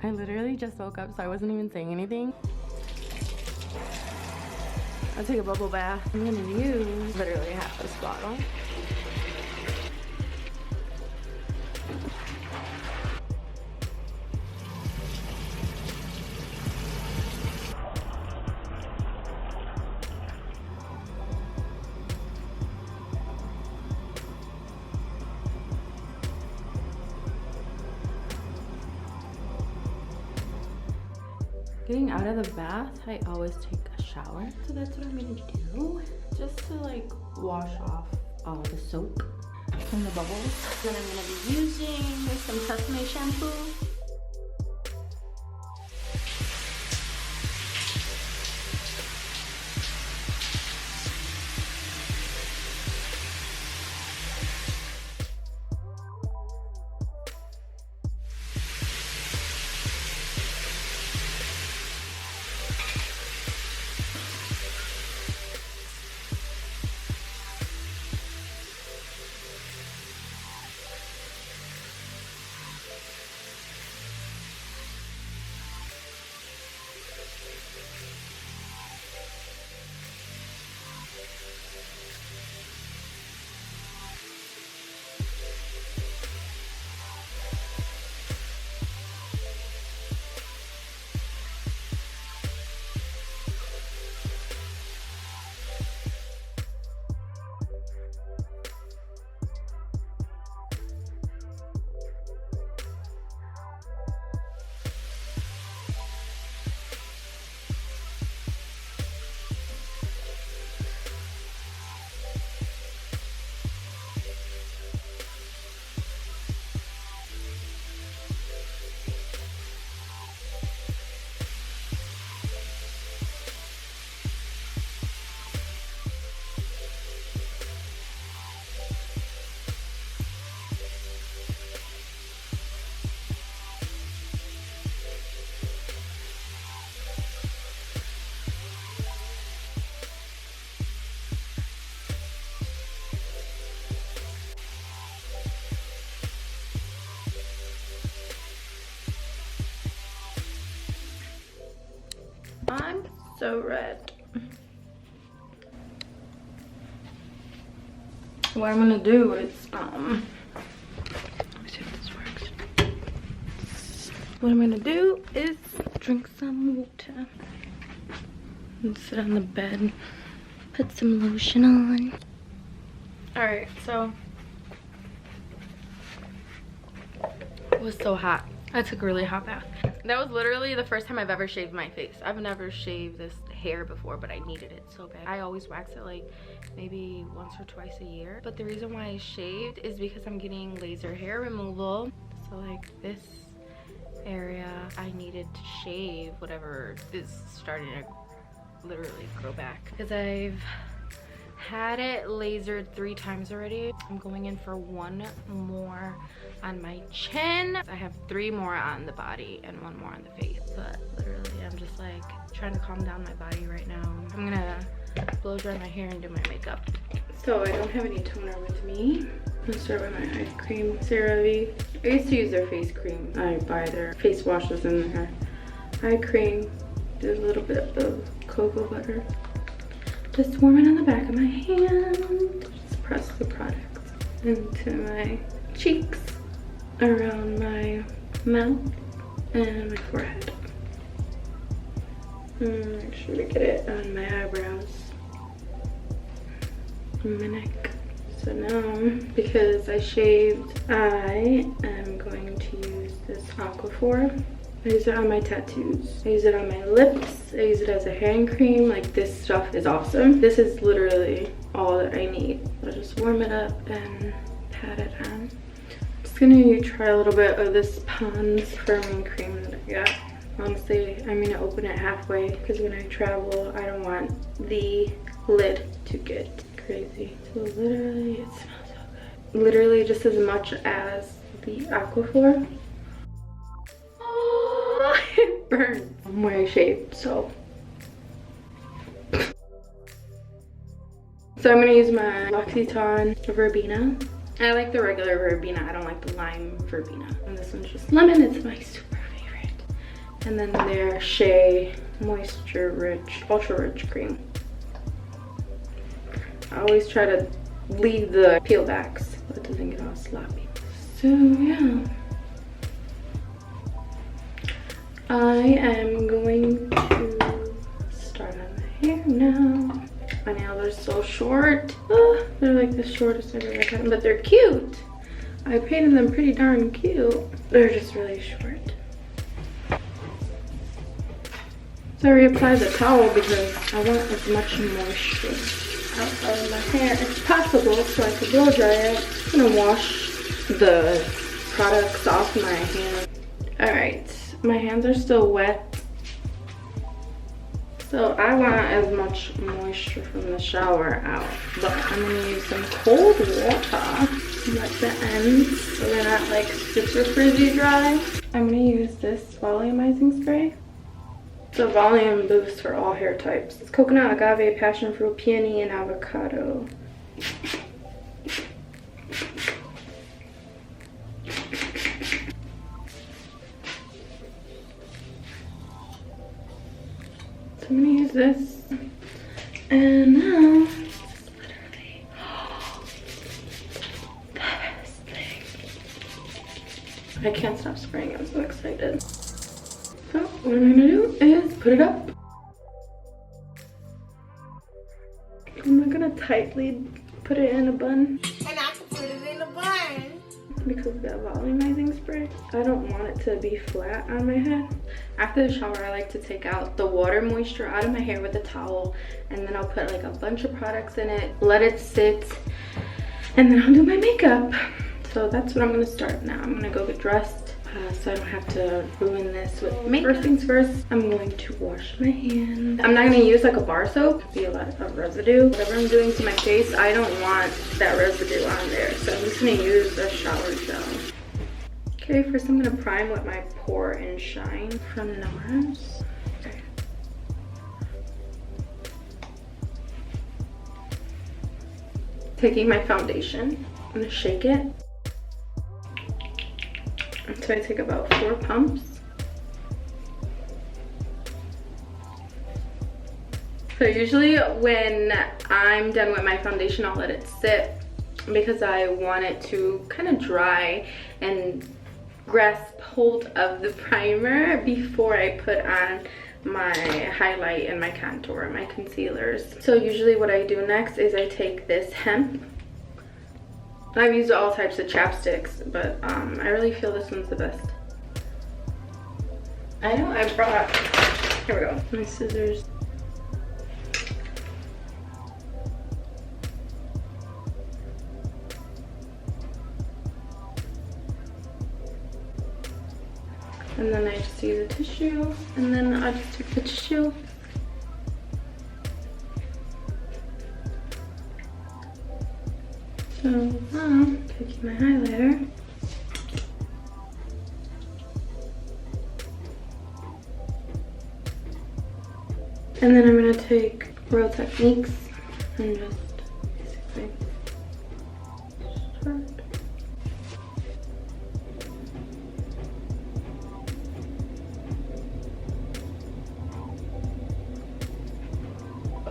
I literally just woke up, so I wasn't even saying anything. I'll take a bubble bath. I'm gonna use literally half this bottle. Getting out of the bath, I always take a shower. So that's what I'm gonna do, just to like wash off all the soap from the bubbles. Then I'm gonna be using some Tresemme shampoo. I'm so red. What I'm gonna do is, let me see if this works. What I'm gonna do is drink some water and sit on the bed, put some lotion on. Alright, so it was so hot. I took a really hot bath. That was literally the first time I've ever shaved my face. I've never shaved this hair before, but I needed it so bad. I always wax it like maybe once or twice a year. But the reason why I shaved is because I'm getting laser hair removal. So like this area, I needed to shave whatever is starting to literally grow back. Because I've had it lasered 3 times already. I'm going in for 1 more on my chin. I have 3 more on the body and 1 more on the face. But literally, I'm just like trying to calm down my body right now. I'm gonna blow dry my hair and do my makeup. So I don't have any toner with me. I'm gonna start with my eye cream. CeraVe. I used to use their face cream. I buy their face washes in their eye cream. Do a little bit of cocoa butter. Just warm it on the back of my hand. Just press the product into my cheeks, around my mouth, and my forehead. And make sure to get it on my eyebrows and my neck. So now, because I shaved, I am going to use this Aquaphor. I use it on my tattoos. I use it on my lips. I use it as a hand cream. Like, this stuff is awesome. This is literally all that I need. I'll just warm it up and pat it on. I'm just gonna try a little bit of this Pond's firming cream that I got. Honestly, I'm gonna open it halfway because when I travel, I don't want the lid to get crazy. So literally, it smells so good. Literally just as much as the Aquaphor. It burns where I shaved, so. So I'm gonna use my L'Occitane Verbena. I like the regular Verbena, I don't like the lime Verbena. And this one's just lemon, it's my super favorite. And then their Shea Moisture Rich, Ultra Rich Cream. I always try to leave the peel backs so it doesn't get all sloppy. So yeah. I am going to start on my hair now. My nails are so short. They're like the shortest I've ever had them, but they're cute. I painted them pretty darn cute. They're just really short. So I reapply the towel because I want as much moisture out of my hair as possible so I can blow dry it. I'm gonna wash the products off my hand. Alright, my hands are still wet. So I want as much moisture from the shower out, but I'm gonna use some cold water to let the ends so they're not like super frizzy dry. I'm gonna use this volumizing spray. It's a volume boost for all hair types. It's coconut, agave, passion fruit, peony, and avocado. So I'm gonna use this, and now this is literally the best thing. I can't stop spraying. I'm so excited. So what I'm gonna do is put it up. I'm not gonna tightly put it in a bun. And I can put it in a bun. Because of that volumizing spray. I don't want it to be flat on my head. After the shower, I like to take out the water moisture out of my hair with a towel, and then I'll put like a bunch of products in it, let it sit, and then I'll do my makeup. So that's what I'm gonna start now. I'm gonna go get dressed so I don't have to ruin this with makeup. First things first, I'm going to wash my hands. I'm not gonna use like a bar soap. It'll be a lot of residue. Whatever I'm doing to my face, I don't want that residue on there. So I'm just gonna use the shower gel. Okay, first I'm gonna prime with my Pour and Shine from NARS. Okay. Taking my foundation, I'm gonna shake it. So I take about 4 pumps. So usually when I'm done with my foundation, I'll let it sit because I want it to kind of dry and grasp hold of the primer before I put on my highlight and my contour and my concealers. So usually what I do next is I take this hemp. I've used all types of chapsticks, but I really feel this one's the best. I know I brought, here we go, my scissors. And then I just use a tissue, and then I just take the tissue. So now, taking my highlighter. And then I'm gonna take Real Techniques and just basically start.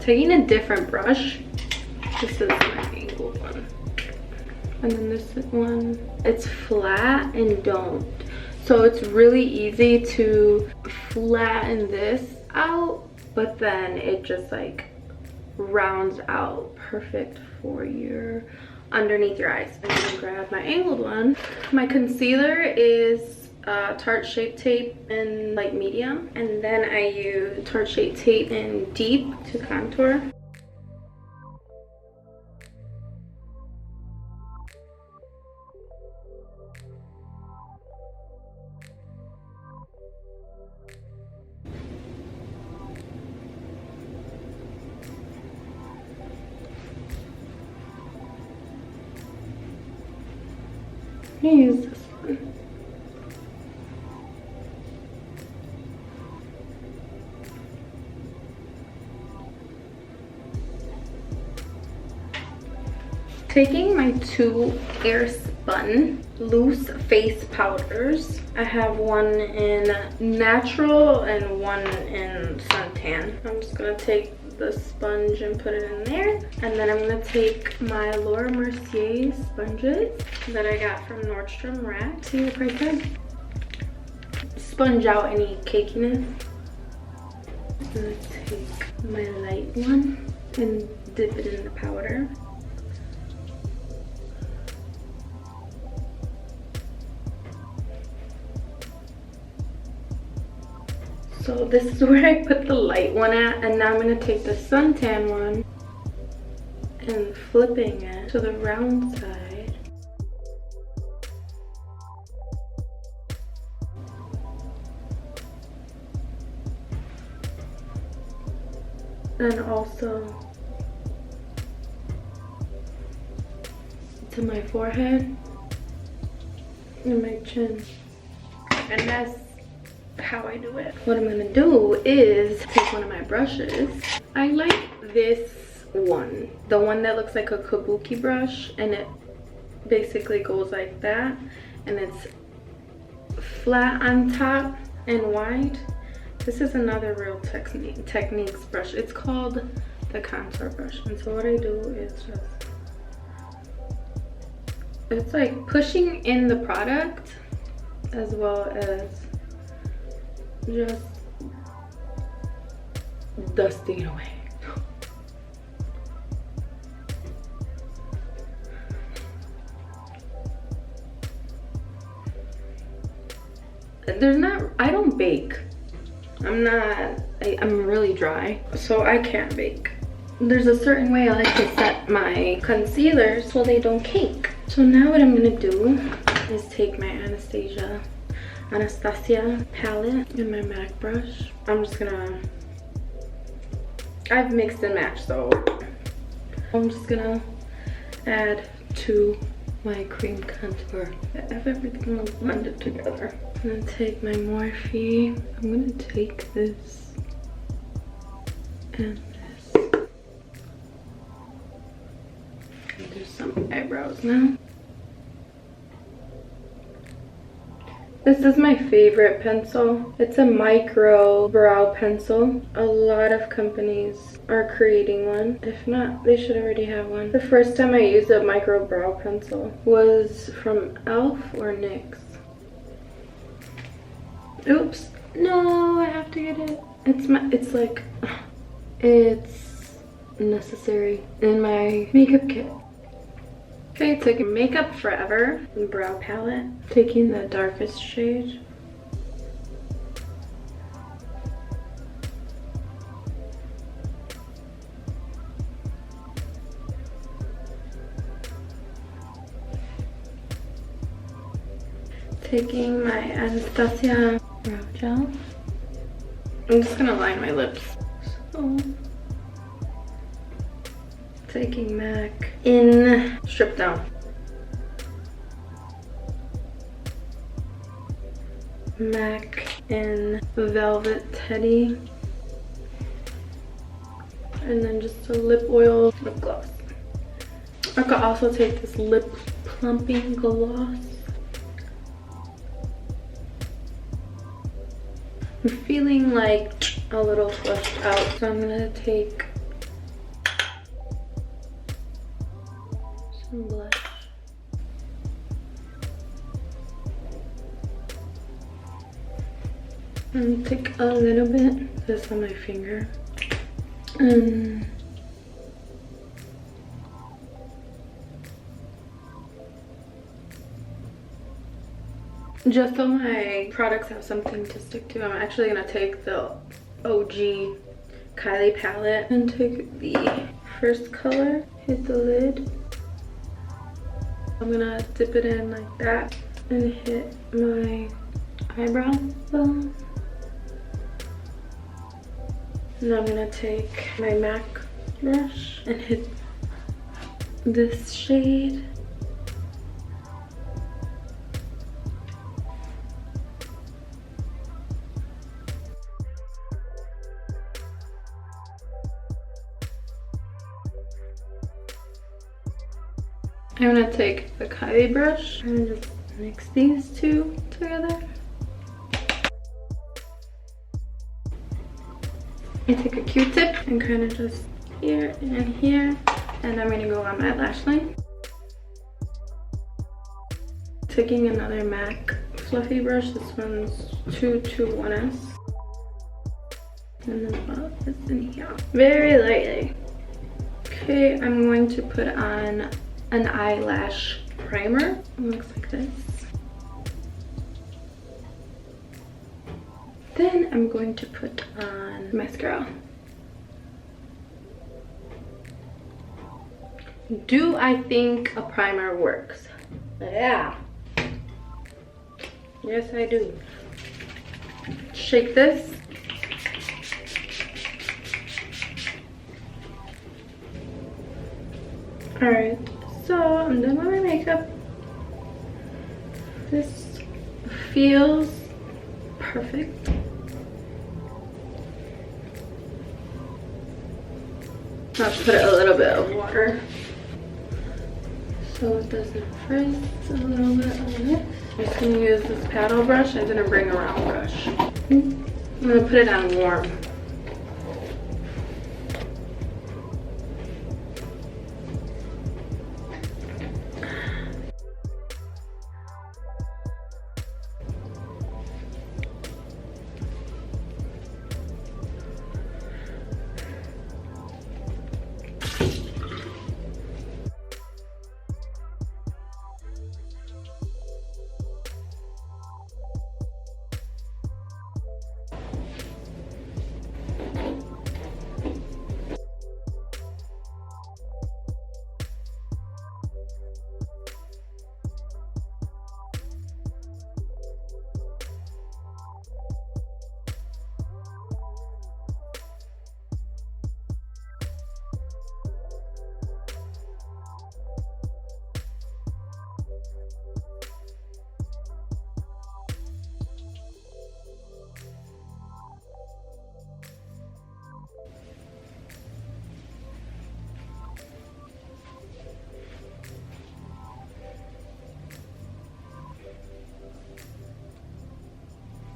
Taking a different brush. This is my angled one. And then this one, it's flat and domed. So it's really easy to flatten this out, but then it just like rounds out perfect for your underneath your eyes. I'm gonna grab my angled one. My concealer is Tarte Shape Tape in light medium, and then I use Tarte Shape Tape in deep to contour. I'm gonna use this one. Taking my 2 Airspun loose face powders, I have one in natural and one in suntan. I'm just gonna take the sponge and put it in there. And then I'm gonna take my Laura Mercier sponges that I got from Nordstrom Rack. See the price tag? Sponge out any cakiness. I'm gonna take my light one and dip it in the powder. So this is where I put the light one at, and now I'm gonna take the suntan one and flipping it to the round side. And also to my forehead and my chin. And that's how I do it. What I'm gonna do is take one of my brushes. I like this one, the one that looks like a kabuki brush, and it basically goes like that, and it's flat on top and wide. This is another Real Techniques brush. It's called the contour brush. And so what I do is just, it's like pushing in the product as well as just dusting it away. I don't bake. I'm really dry, so I can't bake. There's a certain way I like to set my concealers so they don't cake. So now what I'm gonna do is take my Anastasia palette and my MAC brush. I'm just gonna, I've mixed and matched, so I'm just gonna add to my cream contour. I have everything all blended together. I'm gonna take my Morphe. I'm gonna take this and this. And do some eyebrows now. This is my favorite pencil. It's a micro brow pencil. A lot of companies are creating one. If not, they should already have one. The first time I used a micro brow pencil was from e.l.f. or NYX. Oops. No, I have to get it. It's necessary in my makeup kit. Okay, taking Makeup Forever brow palette, taking the darkest shade. Taking my Anastasia brow gel. I'm just gonna line my lips. So, taking MAC in Strip Down. MAC in Velvet Teddy. And then just a lip oil lip gloss. I could also take this lip plumping gloss. I'm feeling like a little flushed out, so I'm gonna take some blush. And take a little bit this on my finger. Just so my products have something to stick to, I'm actually gonna take the OG Kylie palette and take the first color, hit the lid. I'm gonna dip it in like that and hit my eyebrow bone. And I'm gonna take my MAC brush and hit this shade. I'm gonna take the Kylie brush and just mix these two together. I take a Q-tip and kind of just here and here, and I'm gonna go on my lash line. Taking another MAC fluffy brush. This one's 221S. And then about this in here. Very lightly. Okay, I'm going to put on an eyelash primer. It looks like this. Then I'm going to put on mascara. Do I think a primer works? Yeah. Yes, I do. Shake this. Alright, so I'm done with my makeup. This feels perfect. I'll put a little bit of water so it doesn't frizz. A little bit of this. I'm just gonna use this paddle brush. I didn't bring a round brush. I'm gonna put it on warm.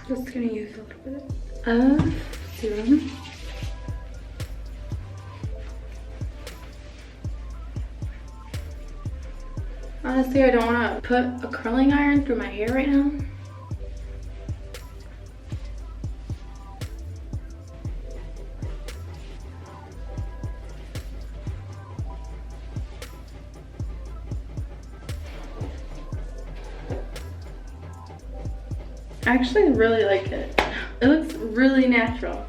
Just gonna use a little bit of serum. Honestly, I don't want to put a curling iron through my hair right now. I actually really like it. It looks really natural.